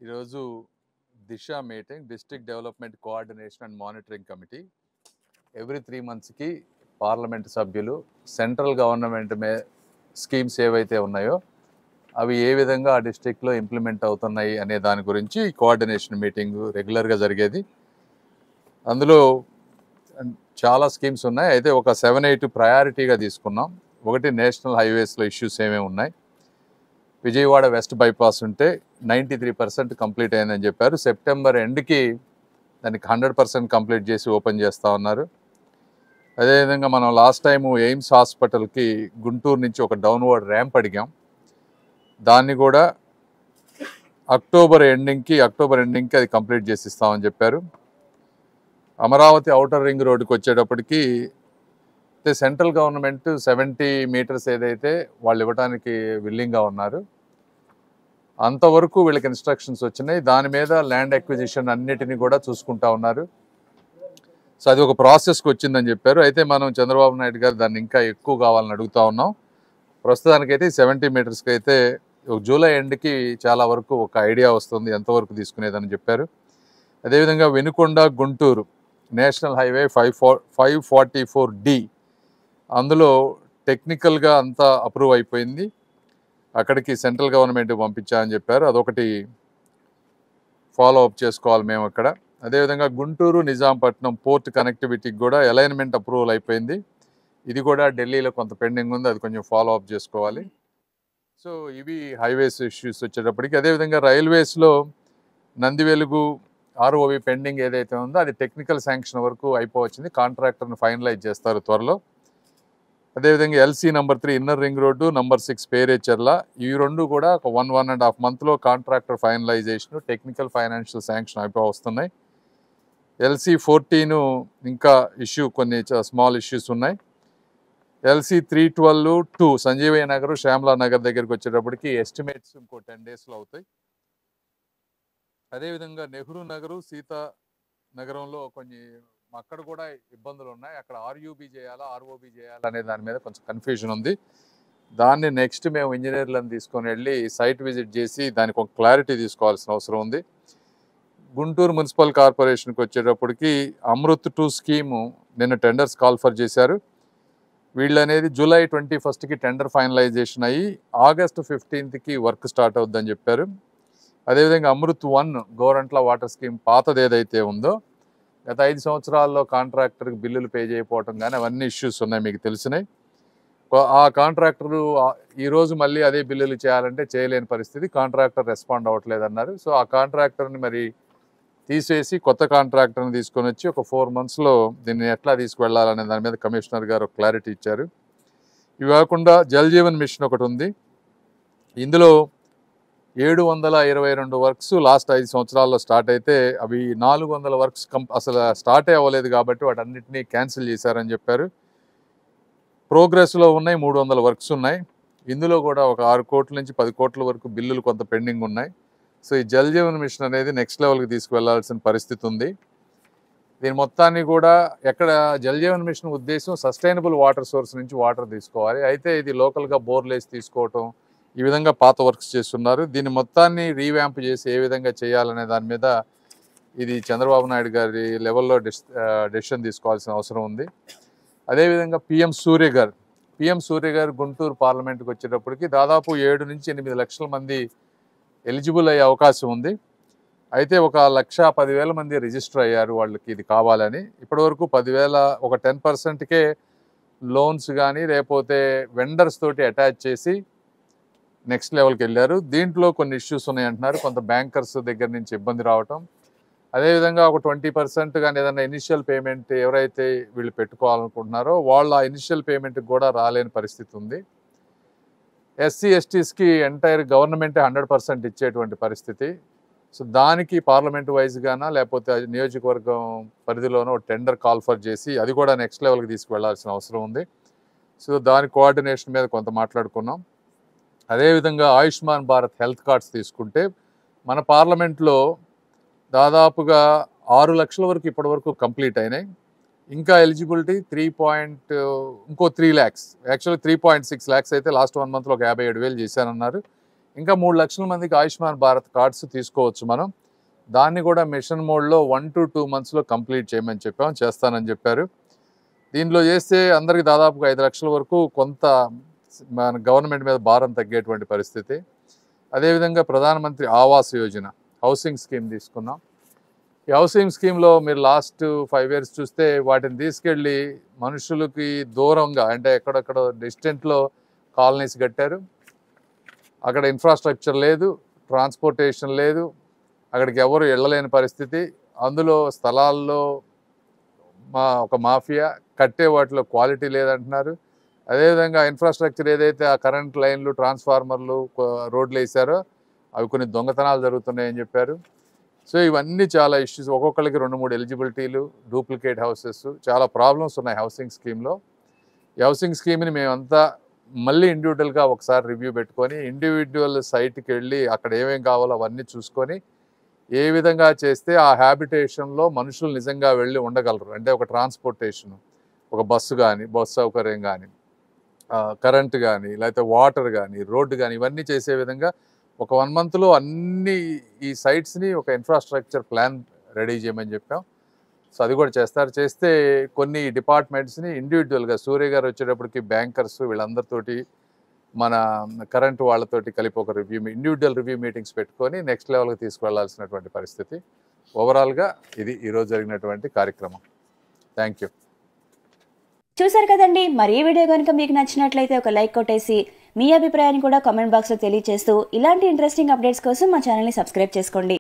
ఈరోజు Disha meeting district development coordination and monitoring committee every 3 మంత్స్కి parliament సభ్యులు సెంట్రల్ గవర్నమెంట్ స్కీమ్స్ ఏవైతే ఉన్నాయో అవి ఏ విధంగా ఆ డిస్ట్రిక్ట్లో ఇంప్లిమెంట్ అవుతున్నాయి అనే దాని గురించి కోఆర్డినేషన్ మీటింగ్ రెగ్యులర్గా జరిగేది. అందులో చాలా స్కీమ్స్ ఉన్నాయి. అయితే ఒక 7-8 ప్రయారిటీగా తీసుకున్నాం. ఒకటి నేషనల్ హైవేస్లో ఇష్యూస్ ఏమేమి ఉన్నాయి. విజయవాడ వెస్ట్ బైపాస్ ఉంటే 93% కంప్లీట్ అయిందని చెప్పారు. సెప్టెంబర్ ఎండ్కి దానికి 100% కంప్లీట్ చేసి ఓపెన్ చేస్తూ ఉన్నారు. అదేవిధంగా మనం లాస్ట్ టైము ఎయిమ్స్ హాస్పిటల్కి గుంటూరు నుంచి ఒక డౌన్వర్డ్ ర్యాంప్ అడిగాం. దాన్ని కూడా అక్టోబర్ ఎండింగ్కి అది కంప్లీట్ చేసి ఇస్తామని చెప్పారు. అమరావతి ఔటర్ రింగ్ రోడ్డుకి వచ్చేటప్పటికి సెంట్రల్ గవర్నమెంట్ 70 మీటర్స్ ఏదైతే వాళ్ళు ఇవ్వడానికి విల్లింగ్గా ఉన్నారు, అంతవరకు వీళ్ళకి ఇన్స్ట్రక్షన్స్ వచ్చినాయి. దాని మీద ల్యాండ్ అక్విజిషన్ అన్నిటినీ కూడా చూసుకుంటా ఉన్నారు. సో అది ఒక ప్రాసెస్కి వచ్చిందని చెప్పారు. అయితే మనం చంద్రబాబు నాయుడు గారు దాన్ని ఇంకా ఎక్కువ కావాలని అడుగుతా ఉన్నాం. ప్రస్తుతానికైతే 70 మీటర్స్కి అయితే జూలై ఎండ్కి చాలా వరకు ఒక ఐడియా వస్తుంది ఎంతవరకు తీసుకునేదని చెప్పారు. అదేవిధంగా Venukonda Guntur national highway 544D అందులో టెక్నికల్గా అంతా అప్రూవ్ అయిపోయింది. అక్కడికి సెంట్రల్ గవర్నమెంట్ పంపించామని చెప్పారు. అదొకటి ఫాలో అప్ చేసుకోవాలి మేము అక్కడ. అదేవిధంగా గుంటూరు నిజాంపట్నం పోర్ట్ కనెక్టివిటీకి కూడా అలైన్మెంట్ అప్రూవల్ అయిపోయింది. ఇది కూడా ఢిల్లీలో కొంత పెండింగ్ ఉంది, అది కొంచెం ఫాలో అప్ చేసుకోవాలి. సో ఇవి హైవేస్ ఇష్యూస్ వచ్చేటప్పటికి. అదేవిధంగా రైల్వేస్లో నందివెలుగు ఆర్ఓవి పెండింగ్ ఏదైతే ఉందో అది టెక్నికల్ శాంక్షన్ వరకు అయిపోవచ్చింది. కాంట్రాక్టర్ని ఫైనలైజ్ చేస్తారు త్వరలో. అదేవిధంగా LC number 3 inner ring road, number 6 Perecherla, ఈ రెండు కూడా ఒక 1.5 మంత్లో contractor finalisation, technical financial sanction అయిపోయి వస్తున్నాయి. ఎల్సీ 14 ఇంకా ఇష్యూ కొన్ని స్మాల్ ఇష్యూస్ ఉన్నాయి. ఎల్సీ 312 సంజీవయ్య నగర్ శ్యామలా నగర్ దగ్గరికి వచ్చేటప్పటికి ఎస్టిమేట్స్ ఇంకో 10 డేస్లో అవుతాయి. అదేవిధంగా నెహ్రూ నగరు సీతా నగరంలో కొన్ని అక్కడ కూడా ఇబ్బందులు ఉన్నాయి. అక్కడ ఆర్ఓబి చేయాలా అనే దాని మీద కొంచెం కన్ఫ్యూజన్ ఉంది. దాన్ని నెక్స్ట్ మేము ఇంజనీర్లను తీసుకొని వెళ్ళి సైట్ విజిట్ చేసి దానికి ఒక క్లారిటీ తీసుకోవాల్సిన అవసరం ఉంది. గుంటూరు మున్సిపల్ కార్పొరేషన్కి వచ్చేటప్పటికి అమృత్ 2 స్కీము నిన్న టెండర్స్ కాల్ఫర్ చేశారు. వీళ్ళు అనేది జూలై 21కి టెండర్ ఫైనలైజేషన్ అయ్యి ఆగస్టు 15కి వర్క్ స్టార్ట్ అవుద్దని చెప్పారు. అదేవిధంగా అమృత్ 1 గోరంట్ల వాటర్ స్కీమ్ పాతది ఏదైతే ఉందో గత 5 సంవత్సరాల్లో కాంట్రాక్టర్కి బిల్లులు పే చేయకపోవటం కానీ అవన్నీ ఇష్యూస్ ఉన్నాయి, మీకు తెలిసినాయి. ఆ కాంట్రాక్టరు ఈరోజు మళ్ళీ అదే బిల్లులు చేయాలంటే చేయలేని పరిస్థితి, కాంట్రాక్టర్ రెస్పాండ్ అవ్వట్లేదన్నారు. సో ఆ కాంట్రాక్టర్ని మరి తీసేసి కొత్త కాంట్రాక్టర్ని తీసుకొని వచ్చి ఒక 4 మంత్స్లో దీన్ని ఎట్లా తీసుకువెళ్ళాలనే దాని మీద కమిషనర్ గారు క్లారిటీ ఇచ్చారు. ఇవి కాకుండా జల్ జీవన్ మిషన్ ఒకటి ఉంది. ఇందులో 722 వర్క్స్ లాస్ట్ 5 సంవత్సరాల్లో స్టార్ట్ అయితే అవి 400 వర్క్స్ అసలు స్టార్టే అవ్వలేదు కాబట్టి వాటన్నిటినీ క్యాన్సిల్ చేశారని చెప్పారు. ప్రోగ్రెస్లో ఉన్నాయి 300 వర్క్స్ ఉన్నాయి. ఇందులో కూడా ఒక 6 కోట్ల నుంచి 10 కోట్ల వరకు బిల్లులు కొంత పెండింగ్ ఉన్నాయి. సో ఈ జల్ జీవన్ మిషన్ అనేది నెక్స్ట్ లెవెల్కి తీసుకువెళ్లాల్సిన పరిస్థితి ఉంది. దీని మొత్తాన్ని కూడా ఎక్కడ జల్ జీవన్ మిషన్ ఉద్దేశం సస్టైనబుల్ వాటర్ సోర్స్ నుంచి వాటర్ తీసుకోవాలి. అయితే ఇది లోకల్గా బోర్లేసి తీసుకోవటం, ఈ విధంగా పాత వర్క్స్ చేస్తున్నారు. దీన్ని మొత్తాన్ని రీవ్యాంప్ చేసి ఏ విధంగా చేయాలనే దాని మీద ఇది చంద్రబాబు నాయుడు గారి లెవెల్లో డెసిషన్ తీసుకోవాల్సిన అవసరం ఉంది. అదేవిధంగా పిఎం సూర్య గారు గుంటూరు పార్లమెంట్కి వచ్చేటప్పటికి దాదాపు 7 నుంచి 8 లక్షల మంది ఎలిజిబుల్ అయ్యే అవకాశం ఉంది. అయితే 1,10,000 మంది రిజిస్టర్ అయ్యారు వాళ్ళకి ఇది కావాలని. ఇప్పటివరకు 10,000 ఒక 10%కే లోన్స్ కానీ లేకపోతే వెండర్స్ తోటి అటాచ్ చేసి నెక్స్ట్ లెవెల్కి వెళ్ళారు. దీంట్లో కొన్ని ఇష్యూస్ ఉన్నాయంటున్నారు. కొంత బ్యాంకర్స్ దగ్గర నుంచి ఇబ్బంది రావటం, అదేవిధంగా ఒక 20% కానీ ఏదైనా ఇనిషియల్ పేమెంట్ ఎవరైతే వీళ్ళు పెట్టుకోవాలనుకుంటున్నారో వాళ్ళ ఇనిషియల్ పేమెంట్కి కూడా రాలేని పరిస్థితి ఉంది. ఎస్సీ ఎస్టీస్కి ఎంటైర్ గవర్నమెంటే 100% ఇచ్చేటువంటి పరిస్థితి. సో దానికి పార్లమెంట్ వైజ్గానా లేకపోతే నియోజకవర్గం పరిధిలోనో టెండర్ కాల్ఫర్ చేసి అది కూడా నెక్స్ట్ లెవెల్కి తీసుకువెళ్లాల్సిన అవసరం ఉంది. సో దాని కోఆర్డినేషన్ మీద కొంత మాట్లాడుకున్నాం. అదేవిధంగా ఆయుష్మాన్ భారత్ హెల్త్ కార్డ్స్ తీసుకుంటే మన పార్లమెంట్లో దాదాపుగా 6 లక్షల వరకు ఇప్పటివరకు కంప్లీట్ అయినాయి. ఇంకా ఎలిజిబిలిటీ 3 lakhs, యాక్చువల్లీ 3.6 lakhs అయితే లాస్ట్ 1 మంత్లో ఒక 57,000 చేశానన్నారు. ఇంకా 3 లక్షల మందికి ఆయుష్మాన్ భారత్ కార్డ్స్ తీసుకోవచ్చు మనం. దాన్ని కూడా మిషన్ మోడ్లో 1 to 2 monthsలో కంప్లీట్ చేయమని చెప్పాం, చేస్తానని చెప్పారు. దీనిలో చేస్తే అందరికి దాదాపుగా 5 లక్షల వరకు కొంత మన గవర్నమెంట్ మీద భారం తగ్గేటువంటి పరిస్థితి. అదేవిధంగా ప్రధానమంత్రి ఆవాస్ యోజన హౌసింగ్ స్కీమ్ తీసుకున్నాం. ఈ హౌసింగ్ స్కీమ్లో మీరు లాస్ట్ 5 years చూస్తే వాటిని తీసుకెళ్ళి మనుషులకి దూరంగా, అంటే ఎక్కడెక్కడ డిస్టెంట్లో కాలనీస్ కట్టారు. అక్కడ ఇన్ఫ్రాస్ట్రక్చర్ లేదు, ట్రాన్స్పోర్టేషన్ లేదు, అక్కడికి ఎవరు వెళ్ళలేని పరిస్థితి. అందులో స్థలాల్లో ఒక మాఫియా, కట్టే వాటిలో క్వాలిటీ లేదంటున్నారు. అదేవిధంగా ఇన్ఫ్రాస్ట్రక్చర్ ఏదైతే ఆ కరెంట్ లైన్లు, ట్రాన్స్ఫార్మర్లు, రోడ్లు వేసారో అవి కొన్ని దొంగతనాలు జరుగుతున్నాయని చెప్పారు. సో ఇవన్నీ చాలా ఇష్యూస్. ఒక్కొక్కరికి 2-3 ఎలిజిబిలిటీలు, డూప్లికేట్ హౌసెస్, చాలా ప్రాబ్లమ్స్ ఉన్నాయి హౌసింగ్ స్కీమ్లో. ఈ హౌసింగ్ స్కీమ్ని మేమంతా మళ్ళీ ఇండివిజువల్గా ఒకసారి రివ్యూ పెట్టుకొని ఇండివిజువల్ సైట్కి వెళ్ళి అక్కడ ఏమేం కావాలో అవన్నీ చూసుకొని ఏ విధంగా చేస్తే ఆ హ్యాబిటేషన్లో మనుషులు నిజంగా వెళ్ళి ఉండగలరు. అంటే ఒక ట్రాన్స్పోర్టేషన్, ఒక బస్సు కానీ, బస్సు సౌకర్యం కానీ, కరెంటు కానీ, లేకపోతే వాటర్ కానీ, రోడ్డు కానీ, ఇవన్నీ చేసే విధంగా ఒక 1 monthలో అన్ని ఈ సైట్స్ని ఒక ఇన్ఫ్రాస్ట్రక్చర్ ప్లాన్ రెడీ చేయమని చెప్పాం. సో అది కూడా చేస్తారు. చేస్తే కొన్ని డిపార్ట్మెంట్స్ని ఇండివిజువల్గా సూర్య గారు వచ్చేటప్పటికి బ్యాంకర్స్ వీళ్ళందరితోటి, మన కరెంటు వాళ్ళతోటి కలిపి ఒక ఇండివిజువల్ రివ్యూ మీటింగ్స్ పెట్టుకొని నెక్స్ట్ లెవెల్కి తీసుకువెళ్లాల్సినటువంటి పరిస్థితి. ఓవరాల్గా ఇది ఈరోజు జరిగినటువంటి కార్యక్రమం. Thank you. చూసారు కదండి. మరి ఈ వీడియో కనుక మీకు నచ్చినట్లయితే ఒక లైక్ కొట్టేసి మీ అభిప్రాయాన్ని కూడా కామెంట్ బాక్స్లో తెలియజేస్తూ ఇలాంటి ఇంట్రెస్టింగ్ అప్డేట్స్ కోసం మా ఛానల్ని సబ్స్క్రైబ్ చేసుకోండి.